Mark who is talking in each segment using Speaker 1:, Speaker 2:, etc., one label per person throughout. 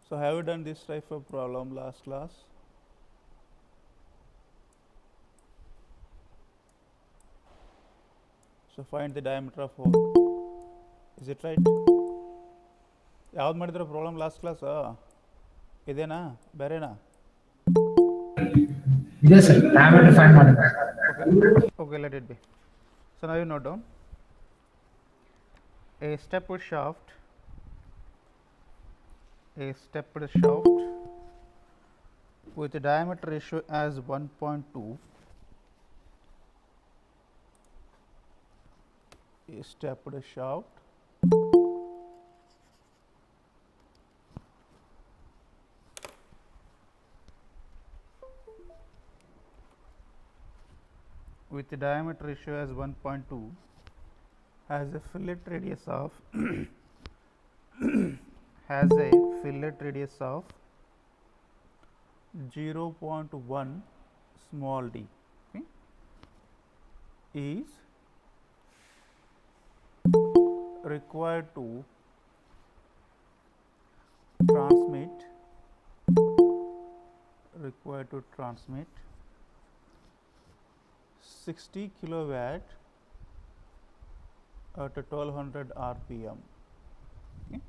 Speaker 1: So have you done this type of problem last class? So find the diameter of hole. Is it right? ಯಾವ್ದು ಮಾಡಿದ್ರೆ problem last class ಇದೇನಾ ಬೇರೆನಾ?
Speaker 2: ಇದೆ sir, diameter find ಮಾಡಿದ್ರೆ.
Speaker 1: Okay, let it be. So now you note down a stepped shaft with a diameter ratio as 1.2, a stepped shaft with a diameter ratio as 1.2 has a fillet radius of has a fillet radius of 0.1 small d, okay, is required to transmit 60 kilowatt at 1200 rpm, okay,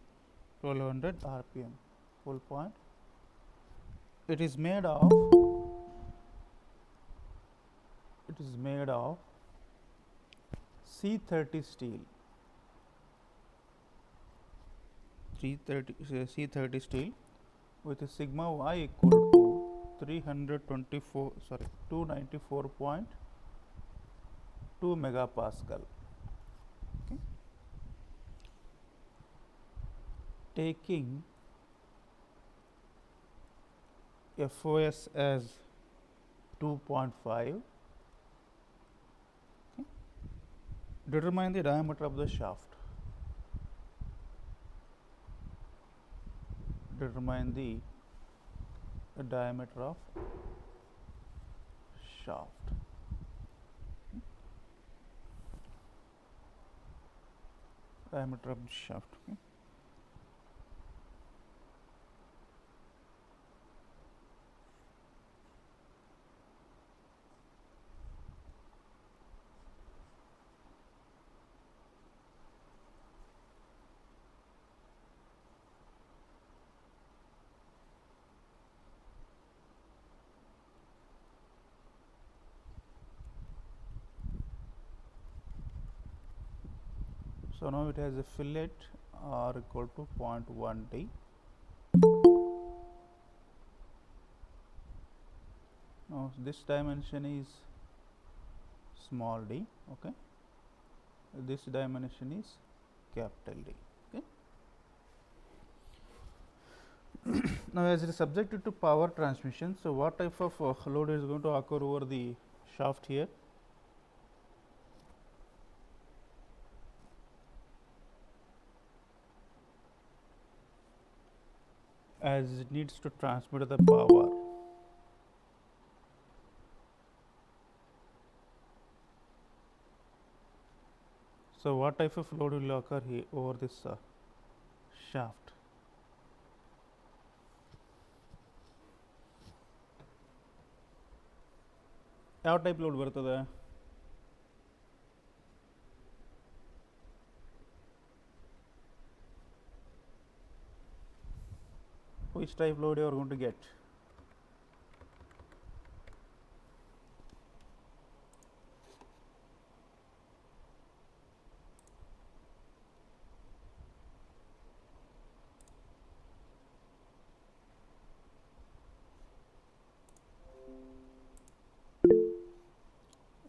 Speaker 1: 1200 rpm. Full point. It is made of C30 steel. C30 steel with a sigma y equal to 294.2 megapascal. Okay. Taking FOS as 2.5, okay, determine the diameter of the shaft. Determine the diameter of shaft. Diameter of the shaft. Okay. So now it has a fillet r equal to 0.1 d. Now this dimension is small d, okay. This dimension is capital D, okay. Now as it is subjected to power transmission, so what type of load is going to occur over the shaft here? As it needs to transmit the power. So what type of load will occur here over this shaft? ಯಾವ type load ಬರ್ತದೆ? Which type load you are going to get?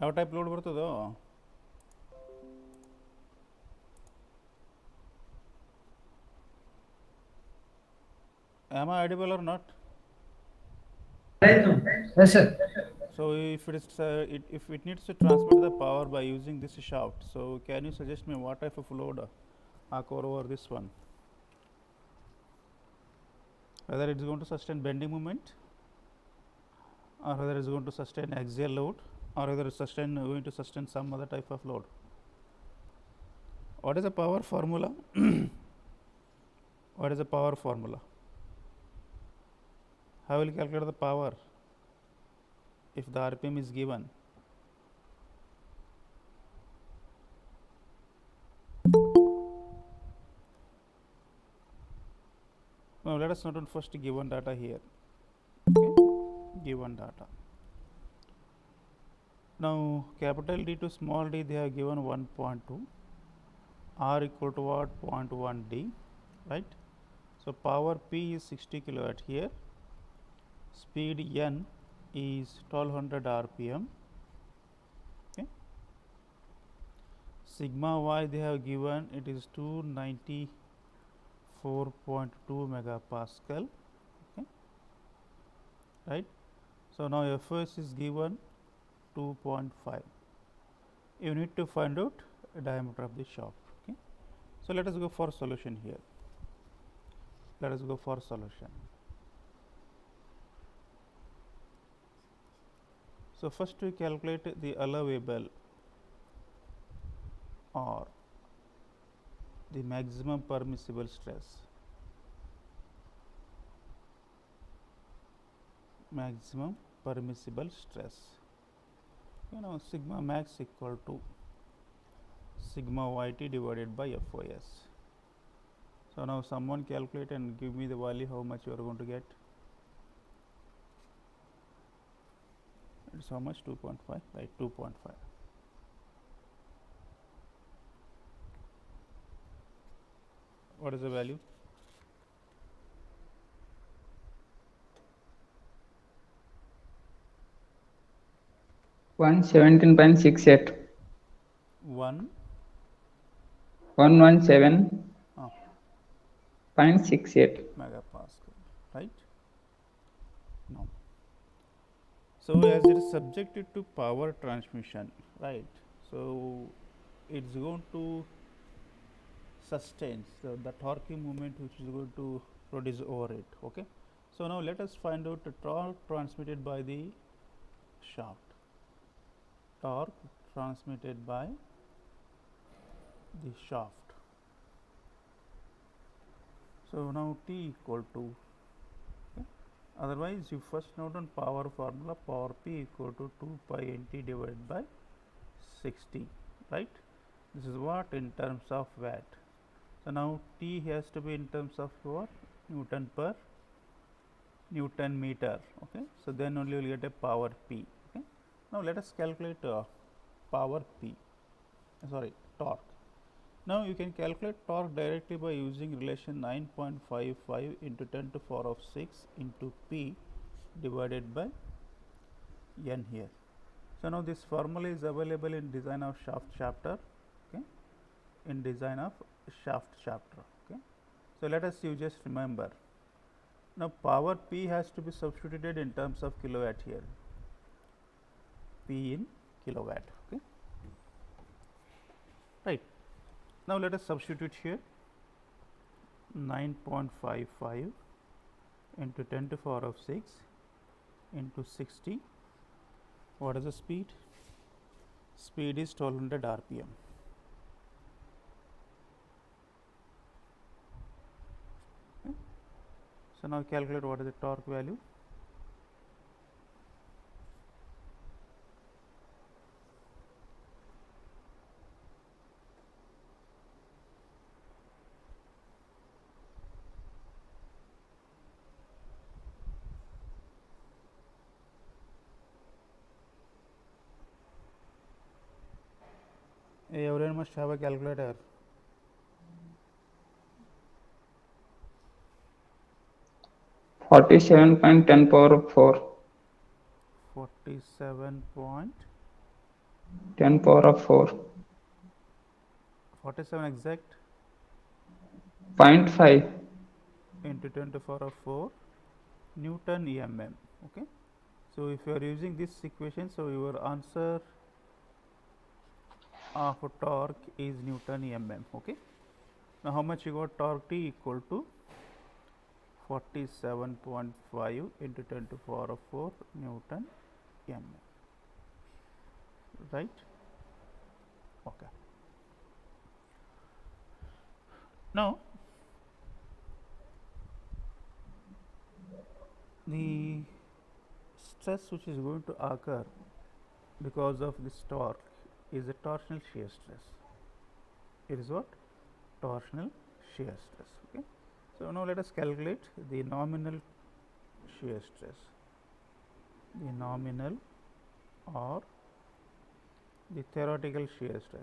Speaker 1: ಯಾವ type load ಬರ್ತದೋ? Am I audible or not?
Speaker 2: Yes, sir.
Speaker 1: So if it is if it needs to transmit the power by using this shaft, so can you suggest me what type of load occur over this one? Whether it is going to sustain bending moment, or whether it is going to sustain axial load, or whether it is going to sustain some other type of load. What is the power formula? What is the power formula? How will you calculate the power if the RPM is given? Now let us note on first given data here. Okay, given data. Now capital D to small d, they have given 1.2, R equal to what? 0.1 D, right? So power P is 60 kilowatt here. Speed N is 1200 RPM. Okay. Sigma Y they have given, it is 294.2 megapascal. Okay. Right. So now Fs is given 2.5. You need to find out diameter of the shaft. Okay. So let us go for solution here. Let us go for solution. So first we calculate the allowable or the maximum permissible stress. Maximum permissible stress. You know, sigma max equal to sigma YT divided by FOS. So now someone calculate and give me the value how much you are going to get. It's how much? 2.5, right? 2.5. What is the value?
Speaker 2: One 17.68.
Speaker 1: 1
Speaker 2: 117.68.
Speaker 1: megapascal, right? No. So as it is subjected to power transmission, right? So it's going to sustain the torque moment which is going to produce over it. Okay. So now let us find out the torque transmitted by the shaft. Torque transmitted by the shaft. So now T equal to, okay. Otherwise you first note on power formula, power P equal to 2 pi NT divided by 60, right? This is what in terms of watt. So now T has to be in terms of what? Newton per Newton meter. Okay. So then only you will get a power P. Okay. Now let us calculate power P. Torque. Now you can calculate torque directly by using relation 9.55 into 10 to the power of 6 into P divided by N here. So now this formula is available in design of shaft chapter. Okay. In design of shaft chapter. Okay. So let us you just remember. Now power P has to be substituted in terms of kilowatt here. P in kilowatt. Okay. Right. Now let us substitute here 9.55 into 10 to the power of 6 into 60. What is the speed? Speed is 1200 RPM. Okay. So now calculate what is the torque value. Everyone must have a calculator.
Speaker 2: Forty-seven point 10 power of 4.
Speaker 1: 47 point
Speaker 2: 10 power of 4.
Speaker 1: 47 exact
Speaker 2: 0.5.
Speaker 1: into 10 to the power of 4 Newton EMM. Okay. So if you are using this equation, so your answer of torque is Newton EMM. Okay. Now how much you got? Torque T equal to 47.5 into 10 to the power of 4 Newton EMM. Right. Okay. Now the stress which is going to occur because of this torque is a torsional shear stress. It is what? Torsional shear stress. Okay. So now let us calculate the nominal shear stress. The nominal or the theoretical shear stress.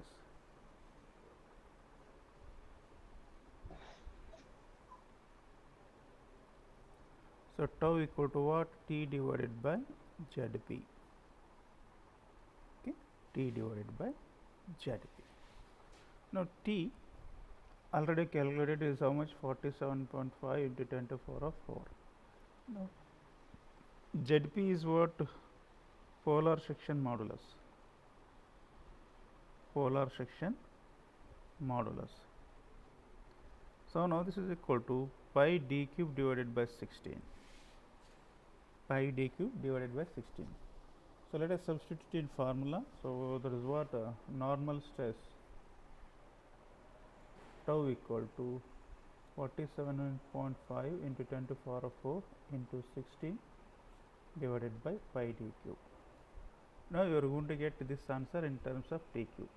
Speaker 1: So tau equal to what? T divided by ZP. Okay, T divided by ZP. Now T already calculated is how much? 47.5 into 10 to the power of 4. Now ZP is what? Polar section modulus. Polar section modulus. So now this is equal to pi d cube divided by 16. Pi d cube divided by 16. So let us substitute in formula. So that is what? Normal stress tau equal to 47.5 into 10 to the power of 4 into 16 divided by pi d cube. Now you are going to get this answer in terms of t cube.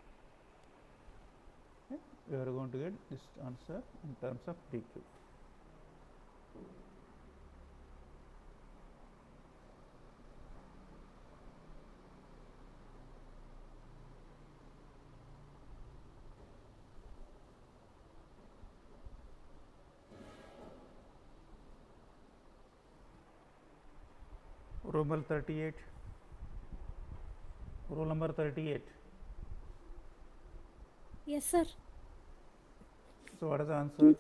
Speaker 1: Okay? You are going to get this answer in terms of t cube. Rule number 38. Rule number 38.
Speaker 3: Yes, sir.
Speaker 1: So what is the answer?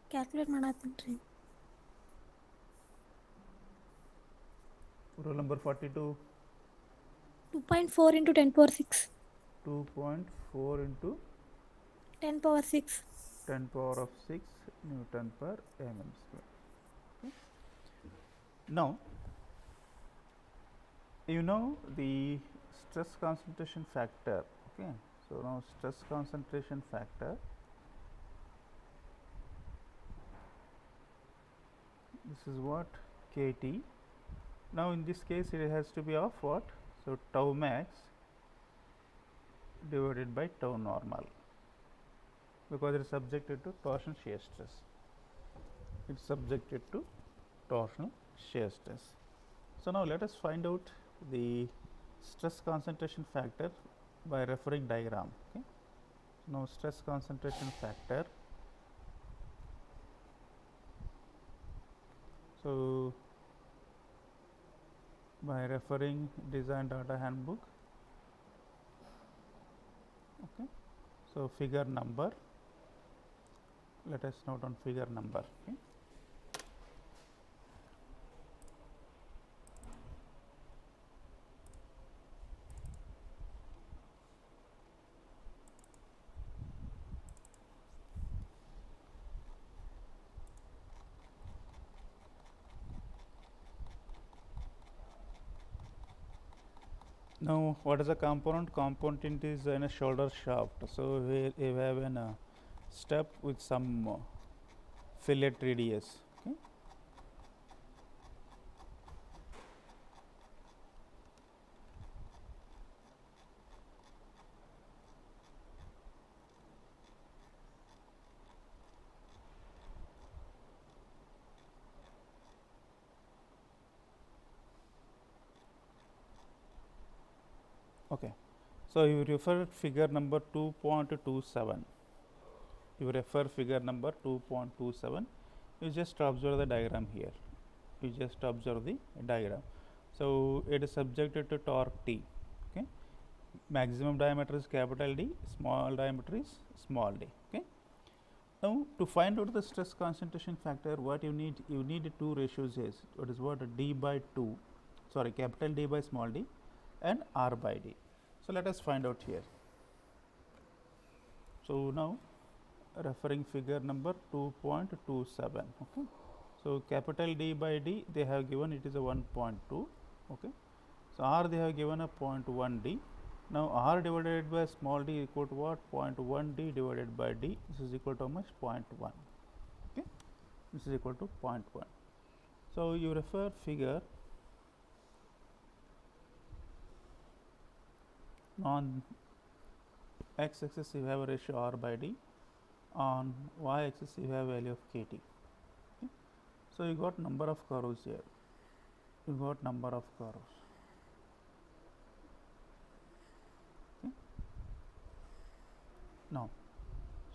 Speaker 3: Calculate ಮಾಡಾತೀನಿ.
Speaker 1: Rule number 42.
Speaker 3: 2.4 into 10 power 6.
Speaker 1: 2.4 into
Speaker 3: 10 power 6.
Speaker 1: 10 power of 6 Newton per mm square. Okay. Now you know the stress concentration factor. Okay. So now stress concentration factor, this is what? Kt. Now in this case it has to be of what? So tau max divided by tau normal, because it is subjected to torsional shear stress. It is subjected to torsional shear stress. So now let us find out the stress concentration factor by referring diagram. Okay. Now stress concentration factor. So by referring design data handbook. Okay. So figure number. Let us note on figure number. Okay. Now what is a component? Component is in a shoulder shaft. So we have a step with some fillet radius. Okay. Okay. So you refer figure number 2.27. You refer figure number 2.27. You just observe the diagram here. You just observe the diagram. So it is subjected to torque T. Okay. Maximum diameter is capital D, small diameter is small d. Okay. Now to find out the stress concentration factor, what you need? You need two ratios is what is what? D by 2, sorry, capital D by small d and R by d. So let us find out here. So now referring figure number 2.27. Okay. So capital D by D they have given it is a 1.2. Okay. So R they have given a 0.1 d. Now R divided by small d equal to what? 0.1 d divided by d. This is equal to how much? 0.1. Okay. This is equal to 0.1. So you refer figure. On x-axis you have a ratio r by d, on y-axis you have value of kt. Okay. So you got number of curves here, you got number of curves. Okay. Now,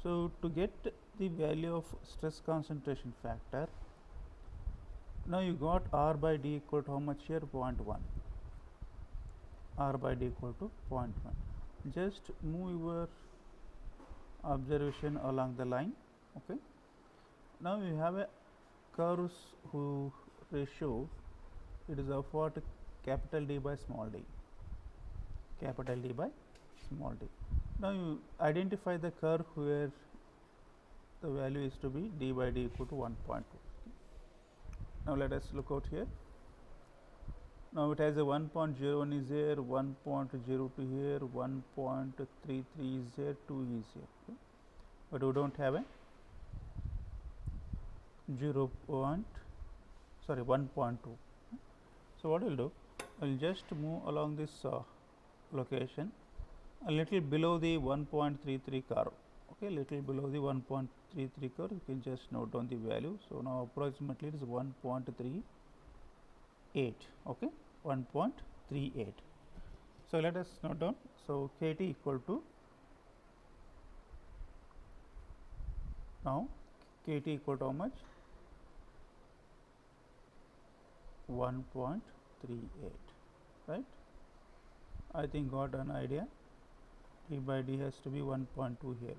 Speaker 1: so to get the value of stress concentration factor, now you got r by d equal to how much here? 0.1. R by d equal to 0.1. Just move your observation along the line. Okay. Now you have a curves whose ratio, it is of what? Capital D by small d. Capital D by small d. Now you identify the curve where the value is to be d by d equal to 1.2. Now let us look out here. Now it has a 1.01 is here, 1.02 here, 1.33 is here, 2 is here. Okay. But we don't have a 1.2. So what we'll do, we'll just move along this location a little below the 1.33 curve. Okay, little below the 1.33 curve, you can just note down the value. So now approximately it is 1.38. Okay, 1.38. So let us note down. So kt equal to, now kt equal to how much? 1.38, right? I think got an idea. D by d has to be 1.2 here,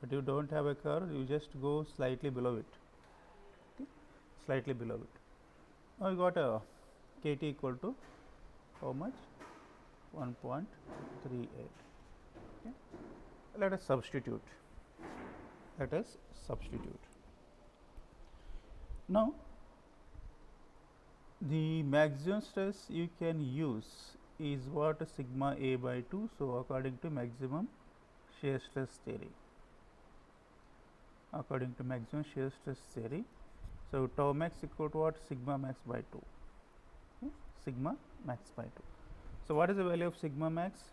Speaker 1: but you don't have a curve, you just go slightly below it. Okay. Slightly below it. Now you got a kt equal to how much? 1.38. Okay. Let us substitute. Let us substitute. Now the maximum stress you can use is what? Sigma a by 2. So according to maximum shear stress theory, according to maximum shear stress theory, so tau max equal to what? Sigma max by 2. Okay. Sigma max by 2. So what is the value of sigma max?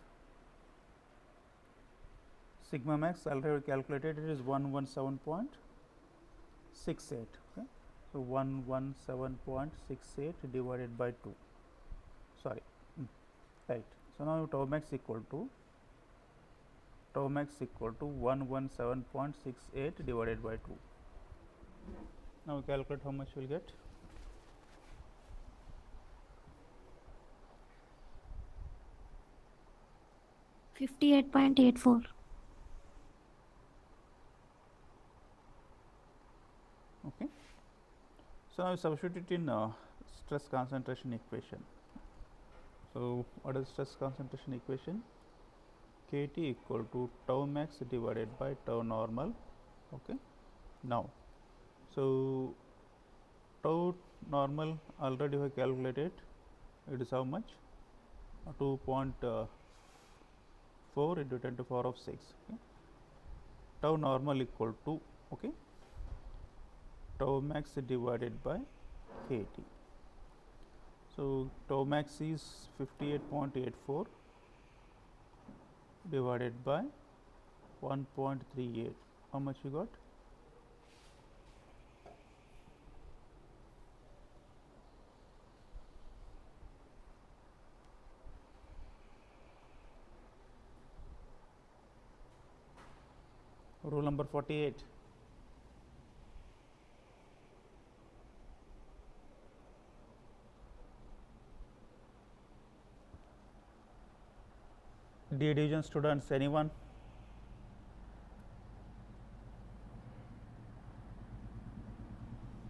Speaker 1: Sigma max already calculated, it is 117.68. Okay. So 117.68 divided by 2. Sorry. Right. So now tau max equal to 117.68 divided by 2. Now calculate how much you will get.
Speaker 3: $58.84.
Speaker 1: Okay. So now substitute in stress concentration equation. So what is stress concentration equation? Kt equal to tau max divided by tau normal. Okay. Now, so tau normal already we have calculated, it is how much? 2.4 into 10 to the power of 6. Okay. Tau normal equal to, okay, tau max divided by kt. So tau max is 58.84 divided by 1.38. How much you got? Rule number 48. D division students, anyone?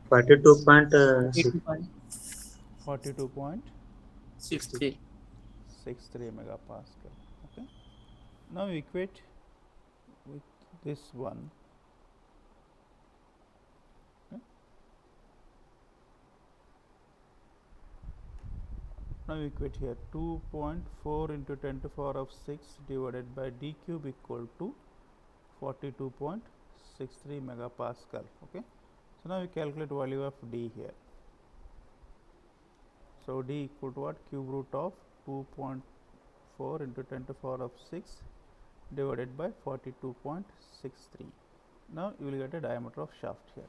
Speaker 4: Forty-two point six.
Speaker 1: 42.63 megapascal. Okay. Now equate with this one. Okay. Now equate here 2.4 into 10 to the power of 6 divided by d cube equal to 42.63 megapascal. Okay. So now we calculate value of d here. So d equal to what? Cube root of 2.4 into 10 to the power of 6 divided by 42.63. Now you will get a diameter of shaft here.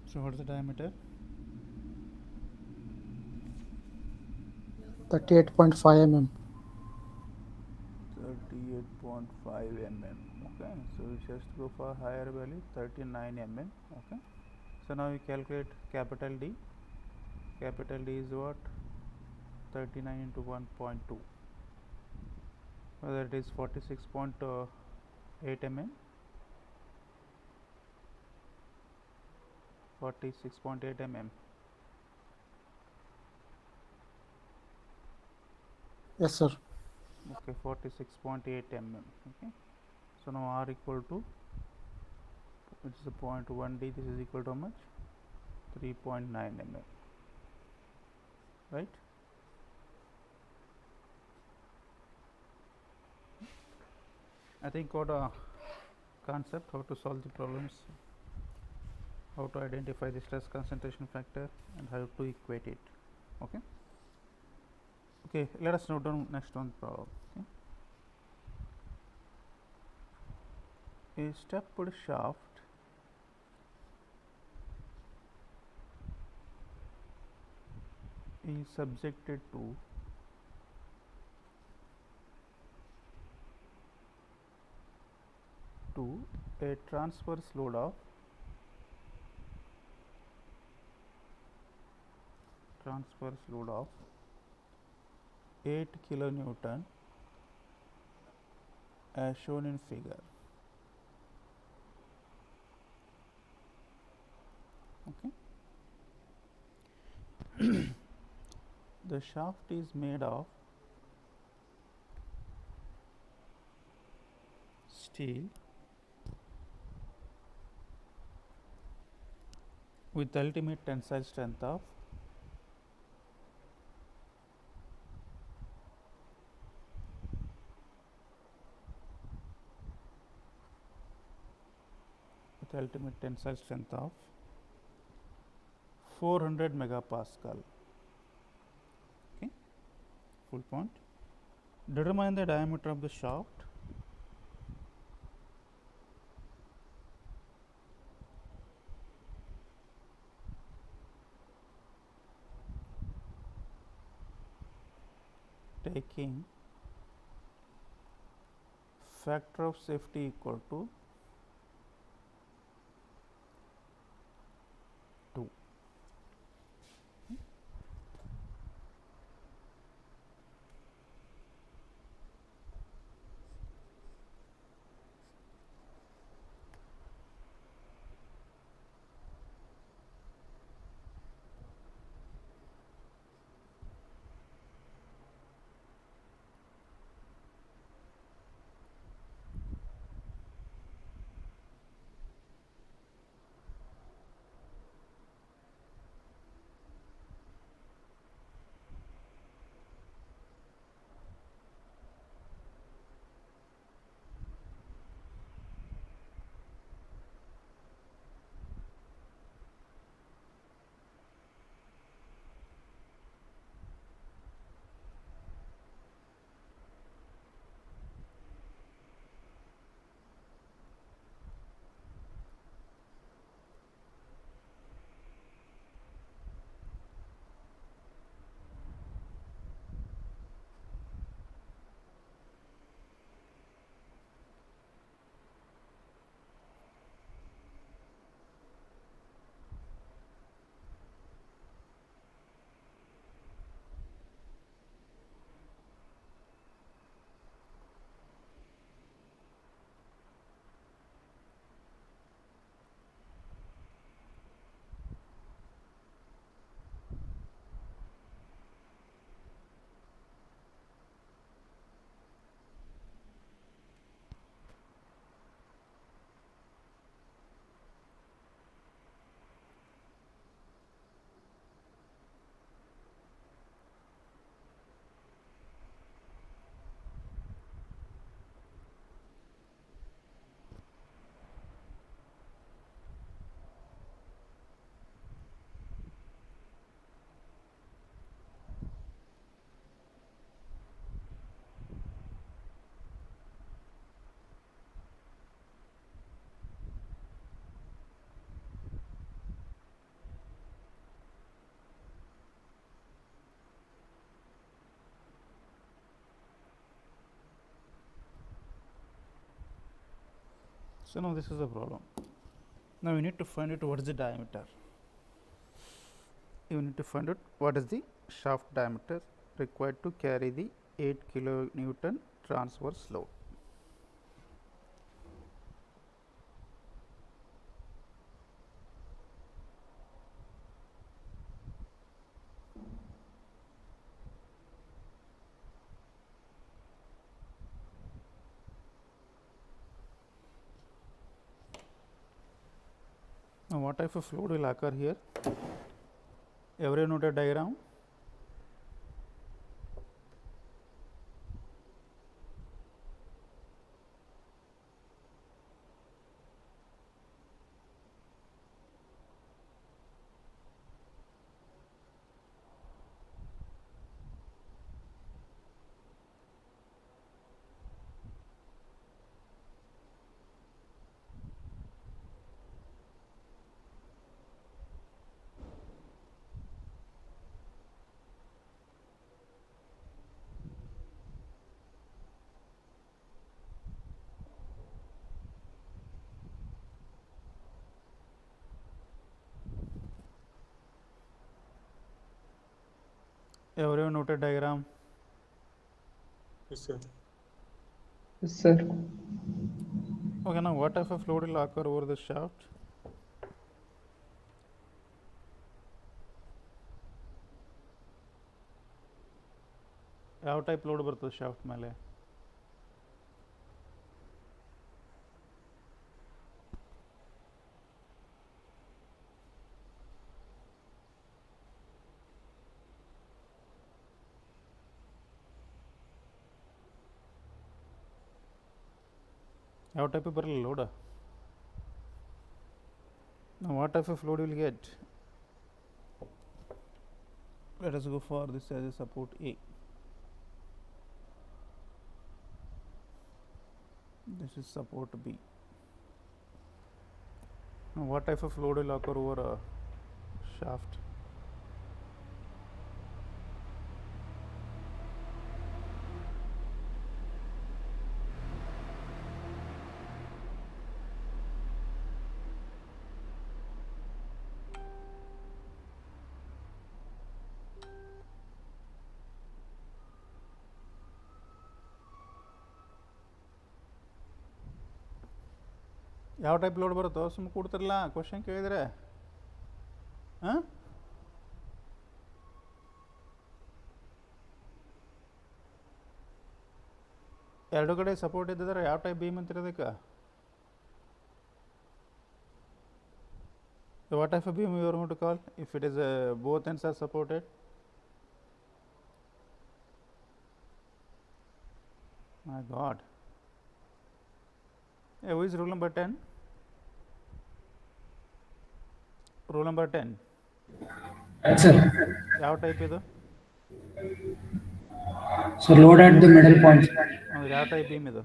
Speaker 1: So what is the diameter?
Speaker 5: 38.5 mm.
Speaker 1: 38.5 mm. Okay, so we just go for higher value, 39 mm. Okay, so now we calculate capital D. Capital D is what? 39 into 1.2, whether it is 46.8 mm, 46.8 mm.
Speaker 5: Yes, sir.
Speaker 1: Okay, 46.8 mm. Okay, so now R equal to, which is a 0.1 D, this is equal to how much? 3.9 mm, right? I think got a concept how to solve the problems, how to identify the stress concentration factor, and how to equate it. Okay. Okay, let us note down next one problem. Okay. A stepped shaft is subjected to a transverse load of 8 kilonewton as shown in figure. Okay. The shaft is made of steel with ultimate tensile strength of 400 megapascal. Okay, full point. Determine the diameter of the shaft. Taking factor of safety equal to 2. So now this is the problem. Now we need to find out what is the diameter. You need to find out what is the shaft diameter required to carry the 8 kilonewton transverse load. Now what type of fluid will occur here? Every noted diagram. Every noted diagram.
Speaker 4: Yes, sir.
Speaker 2: Yes, sir.
Speaker 1: Okay, now what type of fluid will occur over the shaft? ಯಾವ type load ಬರ್ತದೆ shaft ಮೇಲೆ? ಯಾವ type ಬರಲ್ಲ ಲೋಡ? Now what type of load will get? Let us go for this as a support A. This is support B. Now what type of load will occur over a shaft? ಯಾವ type load ಬರುತ್ತೋ ಸುಮ್ಮನೆ ಕೊಡ್ತಿರಲ್ಲ question ಕೇಳಿದರೆ ಹಾಂ ಎರಡು ಕಡೆ support ಇದ್ದಿದ್ರೆ ಯಾವ type beam ಅಂತಿರೋದಕ್ಕೆ what type of beam you are going to call if it is both ends are supported? My God. Hey, who is rule number 10? Rule number 10.
Speaker 6: Sir,
Speaker 1: ಯಾವ ಟೈಪ್ ಇದು?
Speaker 6: so load at the middle point.
Speaker 1: ಅಂದ್ರೆ ಯಾವ type beam ಇದು?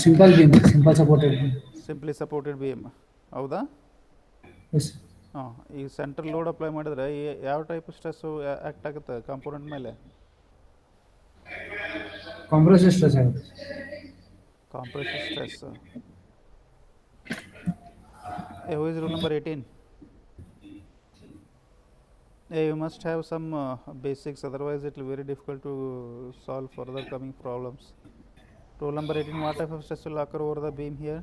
Speaker 6: Simple beam, simple supported beam.
Speaker 1: Simply supported beam ಹೌದಾ?
Speaker 6: Yes.
Speaker 1: ಹಾಂ ಈಗ central load apply ಮಾಡಿದ್ರೆ ಯಾವ ಟೈಪ್ ಸ್ಟ್ರೆಸ್ಸು ಆ್ಯಕ್ಟ್ ಆಗುತ್ತೆ ಕಾಂಪೋನೆಂಟ್ ಮೇಲೆ?
Speaker 6: Compressive stress.
Speaker 1: Compressive stress. Hey, who is rule number 18? Hey, you must have some basics, otherwise it will be very difficult to solve further coming problems. Rule number 18, what type of stress will occur over the beam here?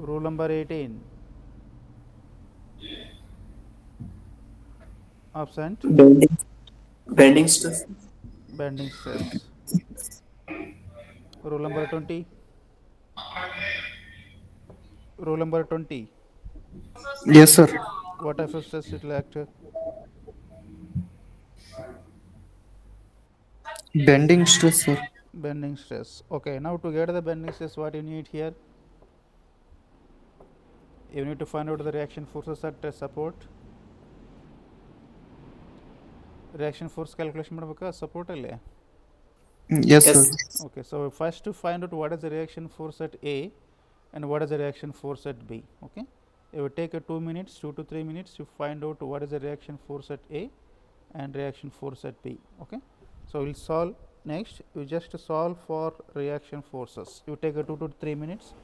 Speaker 1: Rule number 18. Absent?
Speaker 4: Bending stress.
Speaker 1: Bending stress. Rule number 20. Rule number 20.
Speaker 7: Yes, sir.
Speaker 1: What type of stress it will act?
Speaker 7: Bending stress, sir.
Speaker 1: Bending stress. Okay, now to get the bending stress, what you need here? You need to find out the reaction forces at support. Reaction force calculation ಮಾಡಬೇಕಾ support ಅಲ್ಲಿ?
Speaker 7: Yes, sir.
Speaker 1: Okay, so first to find out what is the reaction force at A and what is the reaction force at B. Okay, it will take 2 minutes, 2 to 3 minutes to find out what is the reaction force at A and reaction force at P. Okay. So, we will solve next. You just solve for reaction forces. You take a 2 to 3 minutes.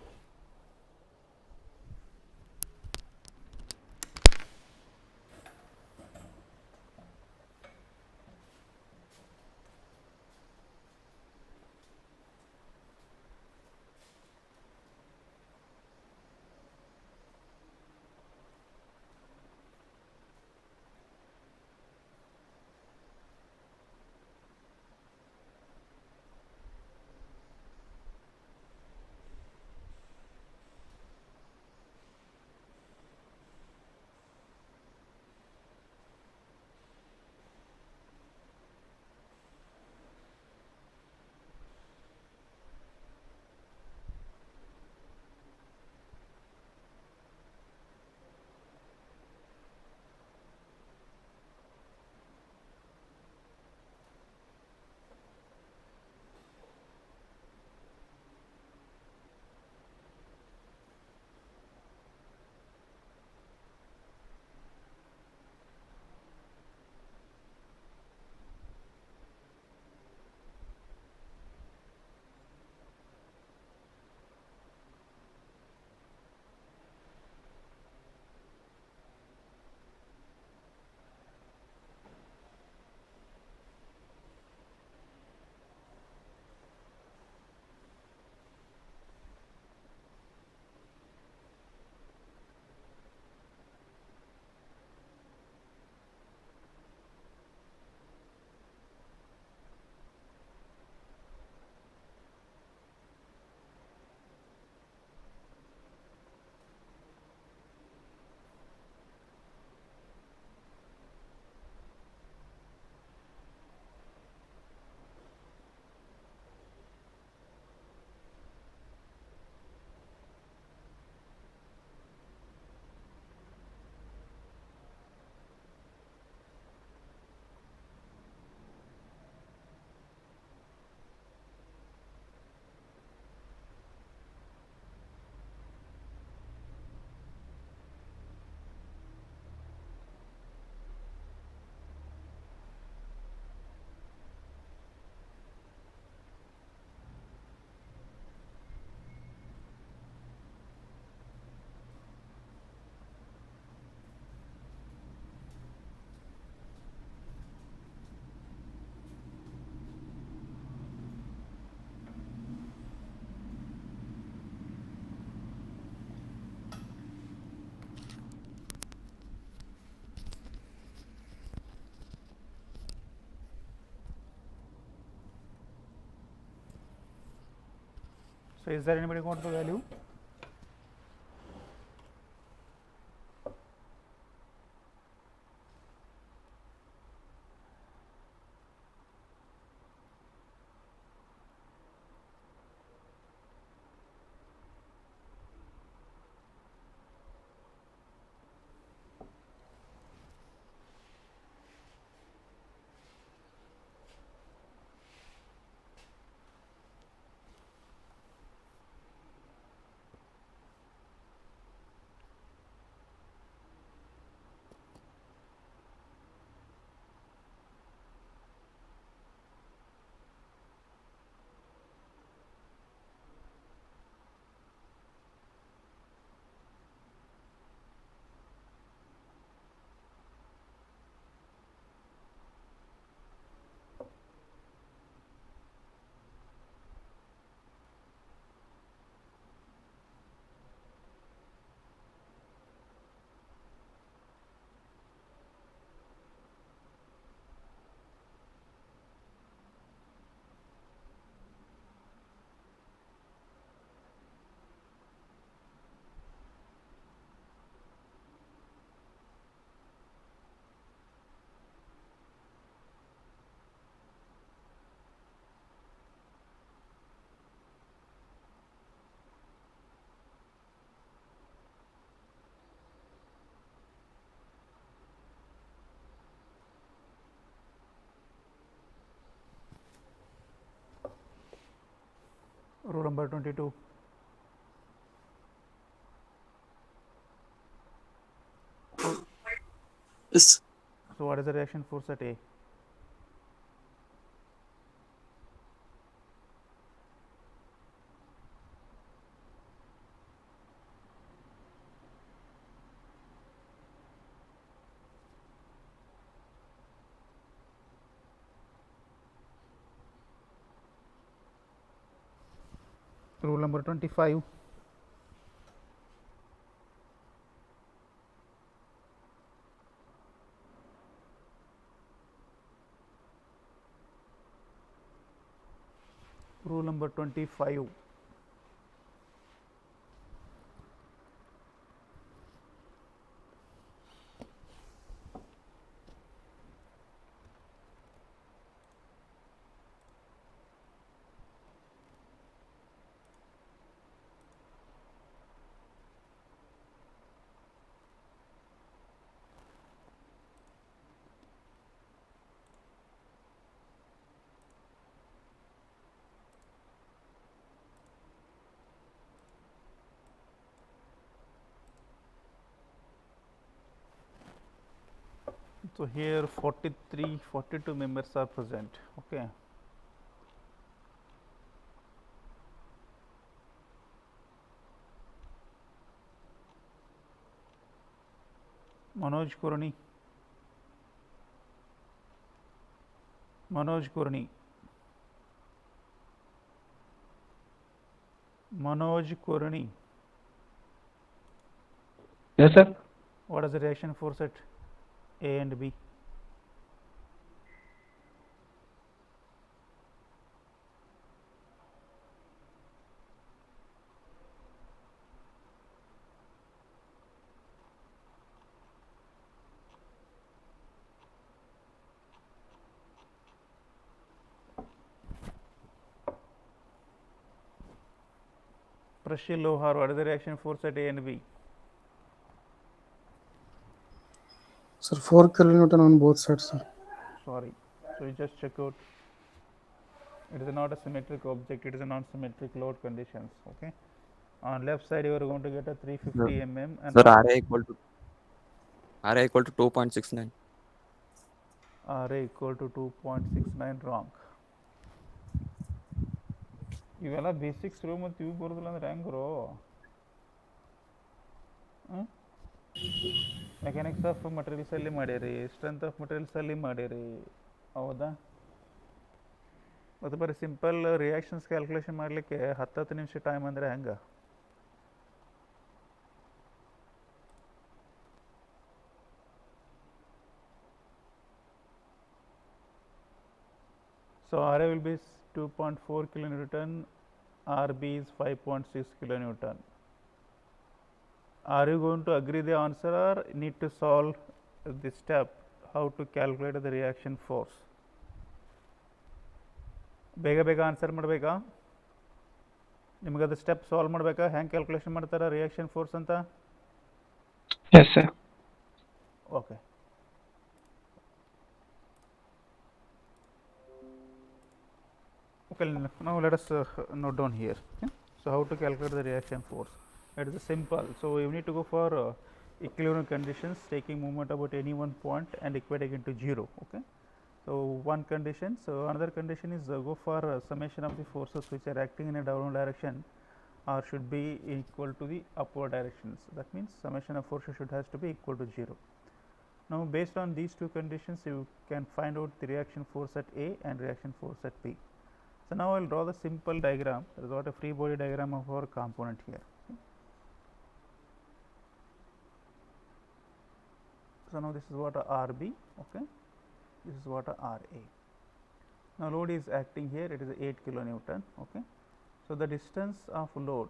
Speaker 1: So, is there anybody got the value? Row number 22.
Speaker 4: Yes.
Speaker 1: So what is the reaction force at A? Rule number 25. Rule number 25. So here 42 members are present. Okay. Manoj Kurni. Manoj Kurni. Manoj Kurni.
Speaker 2: Yes, sir.
Speaker 1: What is the reaction force at A and B? Prashil Lohar, what is the reaction force at A and B?
Speaker 5: Sir, 4 kilonewton on both sides, sir.
Speaker 1: Sorry. So you just check out. It is not a symmetric object, it is a non-symmetric load conditions. Okay. On left side, you are going to get a 350 mm and
Speaker 8: Sir,
Speaker 1: right-
Speaker 8: RA equal to 2.69.
Speaker 1: RA equal to 2.69 wrong. ಇವೆಲ್ಲ basics ಮತ್ತು ಇವು ಬರೋದಿಲ್ಲ ಅಂದ್ರೆ ಹೆಂಗ್ರು mechanics of ಮಟೀರಿಯಲ್ಸಲ್ಲಿ ಮಾಡಿರಿ, strength of ಮಟೀರಿಯಲ್ಸಲ್ಲಿ ಮಾಡಿರಿ, ಹೌದಾ? ಮತ್ತು ಬರೀ ಸಿಂಪಲ್ ರಿಯಾಕ್ಷನ್ಸ್ ಕ್ಯಾಲ್ಕುಲೇಷನ್ ಮಾಡಲಿಕ್ಕೆ 10 ನಿಮಿಷ ಟೈಮ್ ಅಂದರೆ ಹೆಂಗೆ? So RA will be 2.4 kilonewton, RB is 5.6 kilonewton. Are you going to agree the answer or need to solve this step how to calculate the reaction force? ಬೇಗ ಬೇಗ answer ಮಾಡಬೇಕಾ? ನಿಮಗೆ ಅದು step solve ಮಾಡಬೇಕಾ? ಹೆಂಗೆ calculation ಮಾಡ್ತಾರೆ reaction force ಅಂತ?
Speaker 2: Yes, sir.
Speaker 1: Okay. Okay, now let us note down here. Okay? So how to calculate the reaction force? It is simple. So you need to go for equilibrium conditions, taking movement about any one point and equating it to 0. Okay. So one condition. So another condition is go for summation of the forces which are acting in a downward direction or should be equal to the upward directions. That means summation of forces should has to be equal to 0. Now based on these two conditions, you can find out the reaction force at A and reaction force at B. So now I will draw the simple diagram. There is what a free body diagram of our component here. Okay. So now this is what a RB. Okay. This is what a RA. Now load is acting here. It is 8 kilonewton. Okay. So the distance of load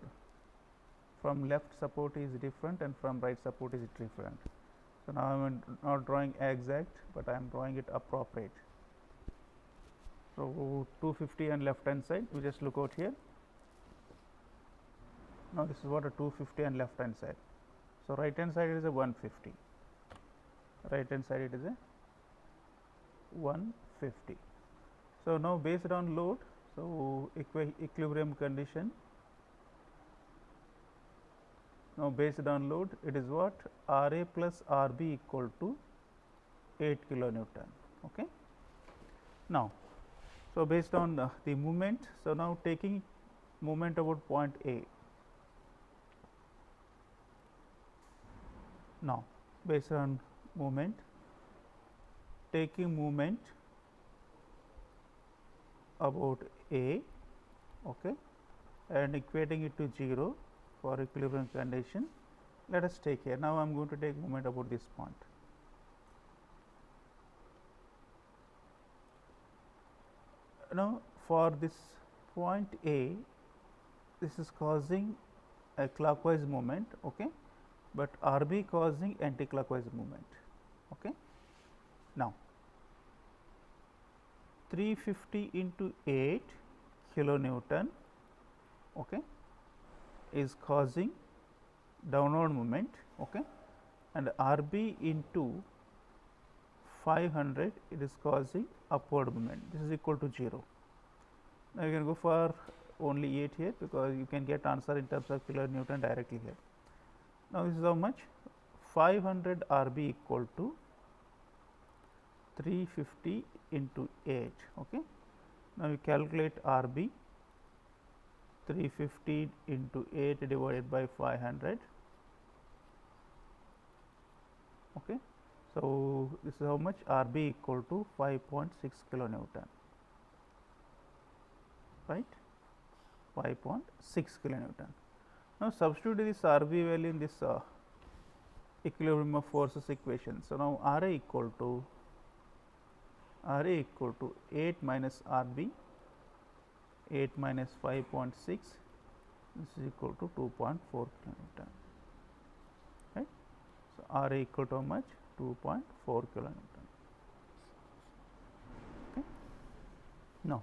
Speaker 1: from left support is different and from right support is different. So now I am not drawing exact, but I am drawing it appropriate. So 250 on left hand side, we just look out here. Now this is what a 250 on left hand side. So right hand side it is a 150. Right hand side it is a 150. So now based on load, so equilibrium condition. Now based on load, it is what RA plus RB equal to 8 kilonewton. Okay. Now, so based on the movement, so now taking movement about point A. Now, based on movement, taking movement about A, okay, and equating it to 0 for equilibrium condition. Let us take here. Now, I am going to take movement about this point. Now, for this point A, this is causing a clockwise movement, okay, but RB causing anti-clockwise movement. Okay. Now, 350 into 8 kilonewton, okay, is causing downward movement, okay, and RB into 500, it is causing upward movement. This is equal to 0. Now, you can go for only 8 here, because you can get answer in terms of kilonewton directly here. Now, this is how much? 500 RB equal to 350 into 8. Okay. Now, you calculate RB, 350 into 8 divided by 500. Okay. So, this is how much? RB equal to 5.6 kilonewton, right, 5.6 kilonewton. Now, substitute this RB value in this equilibrium of forces equation. So, now RA equal to 8 minus RB, 8 minus 5.6, this is equal to 2.4 kilonewton, right. So, RA equal to how much? 2.4 kilonewton. Okay. Now,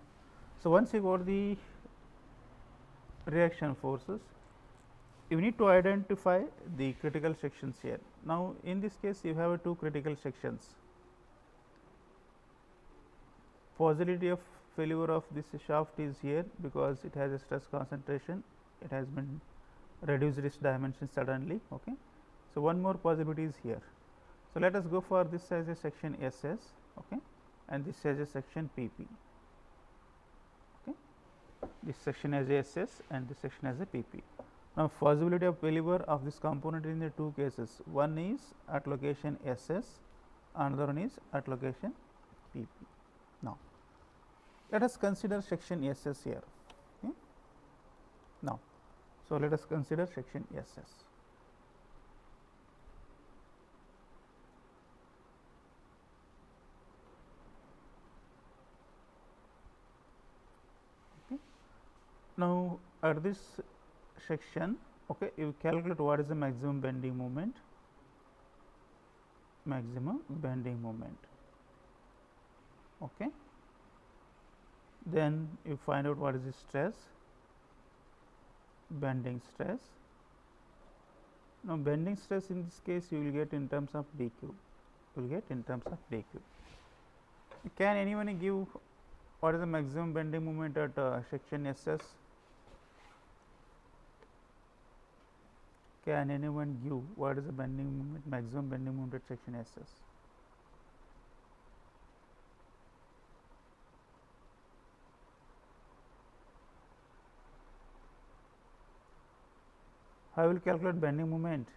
Speaker 1: so once you got the reaction forces, you need to identify the critical sections here. Now, in this case, you have two critical sections. Possibility of failure of this shaft is here, because it has a stress concentration, it has been reduced its dimension suddenly. Okay. So, one more possibility is here. So, let us go for this as a section SS, okay, and this as a section PP. Okay. This section as a SS and this section as a PP. Now, possibility of failure of this component in the two cases, one is at location SS, another one is at location PP. Now, let us consider section SS here. Okay. Now, so let us consider section SS. Okay. Now, at this section, okay, you calculate what is the maximum bending moment, okay. Then you find out what is the stress, bending stress. Now, bending stress in this case you will get in terms of dq, Can anyone give what is the maximum bending moment at section SS? Can anyone give what is the bending moment, maximum bending moment at section SS? How we will calculate bending moment?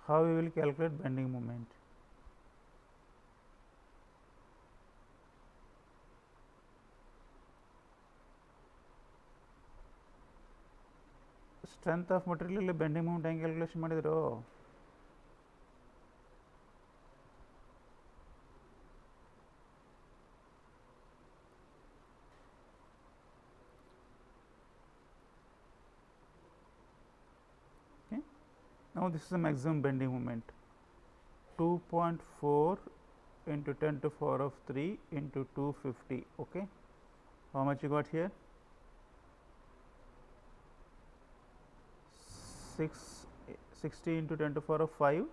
Speaker 1: How we will calculate bending moment? Strength of material bending moment ಹೆಂಗೆ calculation ಮಾಡಿದ್ರು? Okay. Now, this is the maximum bending moment, 2.4 into 10 to the power of 3 into 250. Okay. How much you got here? 60 into 10 to the power of 5.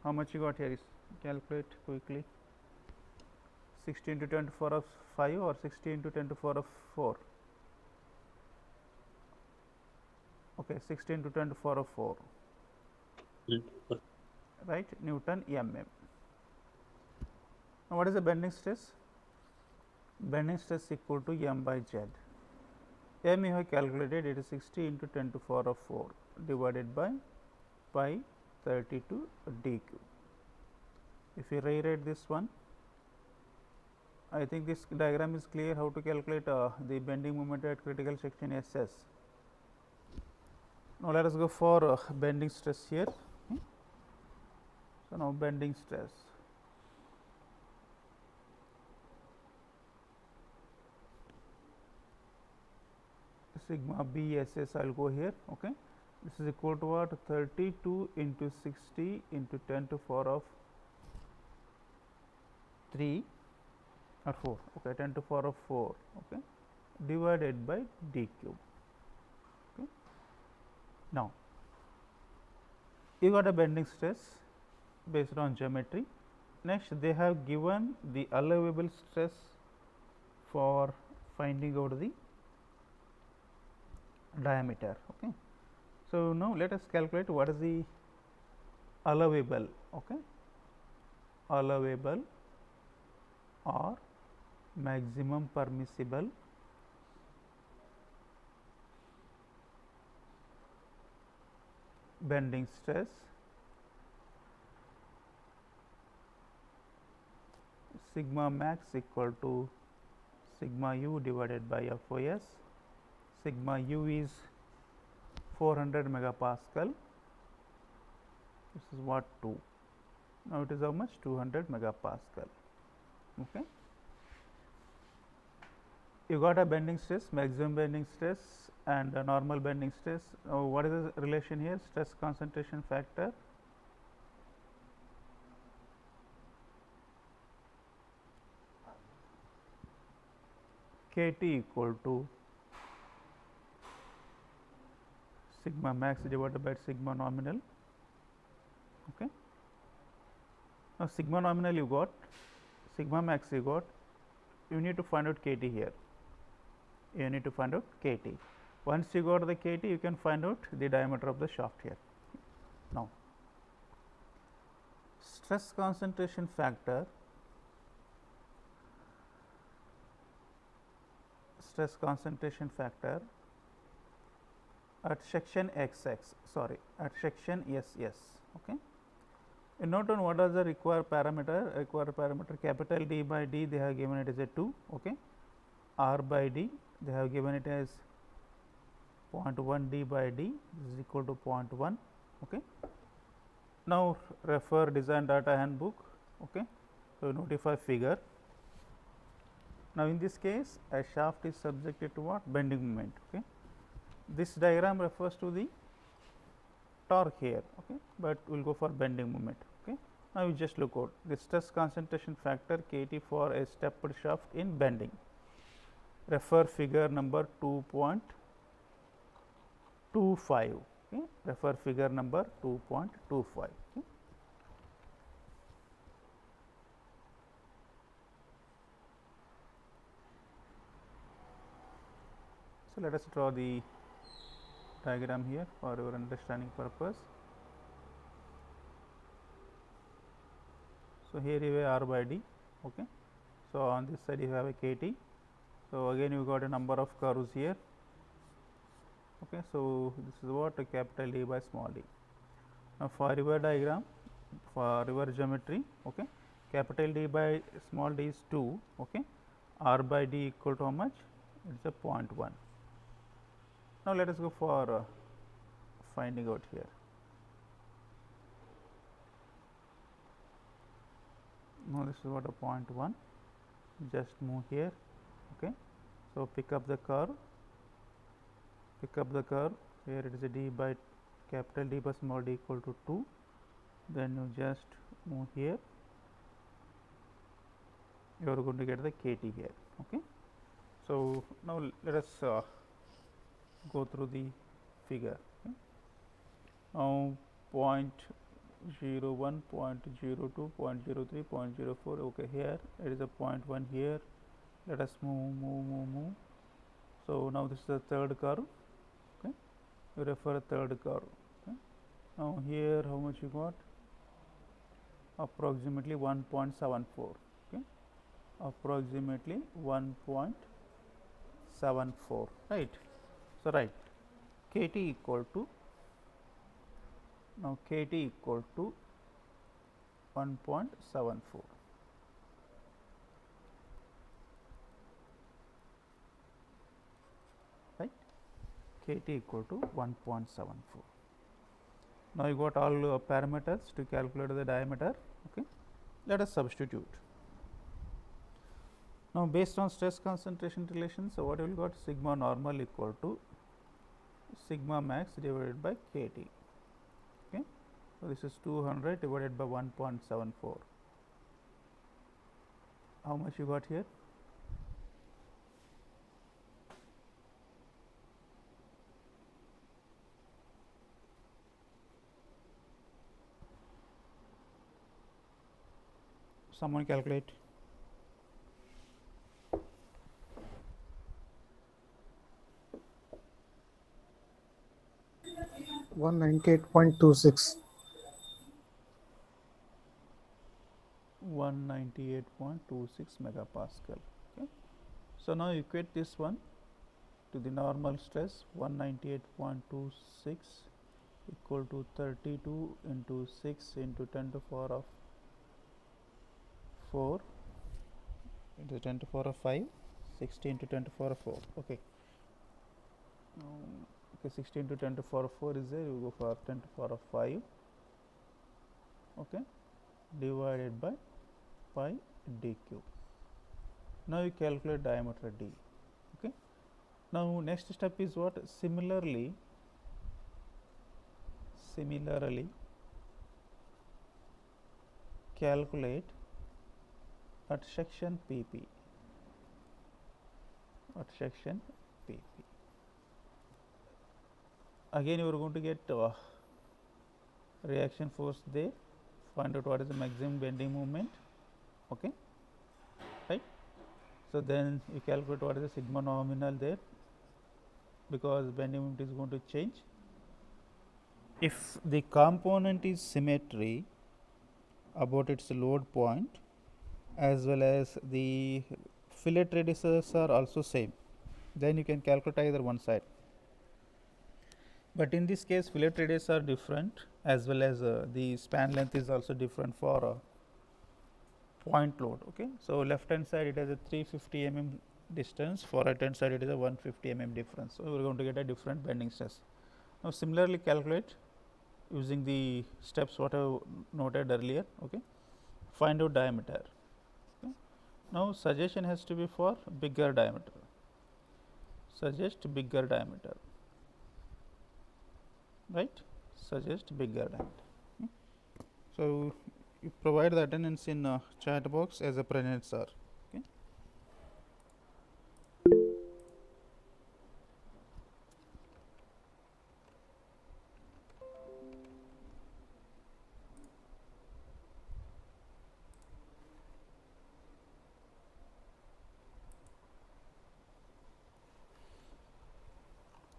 Speaker 1: How much you got here? Is calculate quickly. 60 into 10 to the power of 5 or 60 into 10 to the power of 4. Okay, 60 into 10 to the power of 4. right, Newton mm. Now, what is the bending stress? Bending stress equal to m by z. M you have calculated, it is 60 into 10 to the power of 4 divided by pi 32 d cube. If you rewrite this one, I think this diagram is clear how to calculate the bending moment at critical section SS. Now, let us go for bending stress here. So, now bending stress. Sigma B SS, I will go here. Okay. This is equal to what? 32 into 60 into 10 to the power of 3 or 4. Okay, 10 to the power of 4. Okay, divided by d cube. Okay. Now, you got a bending stress based on geometry. Next, they have given the allowable stress for finding out the diameter. Okay. So, now let us calculate what is the allowable. Okay. Allowable or maximum permissible bending stress sigma max equal to sigma u divided by FOS. Sigma u is 400 megapascal. This is what 2. Now, it is how much? 200 megapascal. Okay. You got a bending stress, maximum bending stress and a normal bending stress. Now, what is the relation here? Stress concentration factor KT equal to sigma max divided by sigma nominal. Okay. Now, sigma nominal you got, sigma max you got, you need to find out KT here. You need to find out KT. Once you got the KT, you can find out the diameter of the shaft here. Now, stress concentration factor, at section XX, sorry, at section SS. Okay. You note on what are the required parameter. Capital D by D, they have given it as a 2. Okay. R by D, they have given it as 0.1 D by D, this is equal to 0.1. Okay. Now, refer design data handbook. Okay. So, notify figure. Now, in this case, a shaft is subjected to what? Bending moment. Okay. This diagram refers to the torque here. Okay. But we will go for bending moment. Okay. Now, you just look out the stress concentration factor KT for a stepped shaft in bending. Refer figure number 2.25. Okay. Refer figure number 2.25. Okay. So, let us draw the diagram here for your understanding purpose. So, here you have R by D. Okay. So, on this side you have a KT. So, again you got a number of curves here. Okay. So, this is what a capital D by small d. Now, for your diagram, for your geometry, okay, capital D by small d is 2. Okay. R by D equal to how much? It is a 0.1. Now, let us go for finding out here. Now, this is what a 0.1, just move here. Okay. So, pick up the curve, here it is a D by capital D by small d equal to 2, then you just move here, you are going to get the KT here. Okay. So, now let us go through the figure. Okay. Now, 0.01, 0.02, 0.03, 0.04. Okay, here it is a 0.1 here. Let us move. So, now this is the third curve. Okay. You refer a third curve. Okay. Now here how much you got? Approximately 1.74. Okay, approximately 1.74, right? So right, KT equal to, now KT equal to 1.74. right, KT equal to 1.74. Now you got all parameters to calculate the diameter. Okay, let us substitute. Now based on stress concentration relations, so what you will got? Sigma normal equal to sigma max divided by KT. Okay, so this is 200 divided by 1.74. How much you got here? Someone calculate.
Speaker 5: One 198.26.
Speaker 1: 198.26 megapascal. Okay. So now equate this one to the normal stress. 198.26 equal to 32 into 6 into 10 to the power of 4 into 10 to the power of 5, 60 into 10 to the power of 4. Okay. Okay, 60 into 10 to the power of 4 is there, you go for 10 to the power of 5. Okay, divided by pi d cube. Now you calculate diameter d. Okay. Now next step is what? Similarly calculate at section PP. At section PP. Again you are going to get reaction force there. Find out what is the maximum bending moment. Okay, right? So then you calculate what is the sigma nominal there, because bending moment is going to change. If the component is symmetry about its load point, as well as the fillet radiuses are also same, then you can calculate either one side. But in this case fillet radius are different, as well as the span length is also different for point load. Okay, so left hand side it has a 350 mm distance, for right hand side it is a 150 mm difference. So we are going to get a different bending stress. Now similarly calculate using the steps what I have noted earlier. Okay, find out diameter. Okay. Now suggestion has to be for bigger diameter. Suggest bigger diameter. Right, suggest bigger diameter. So you provide the attendance in chat box as a present, sir. Okay.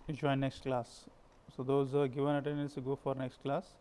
Speaker 1: You join next class. So those given attendance, you go for next class.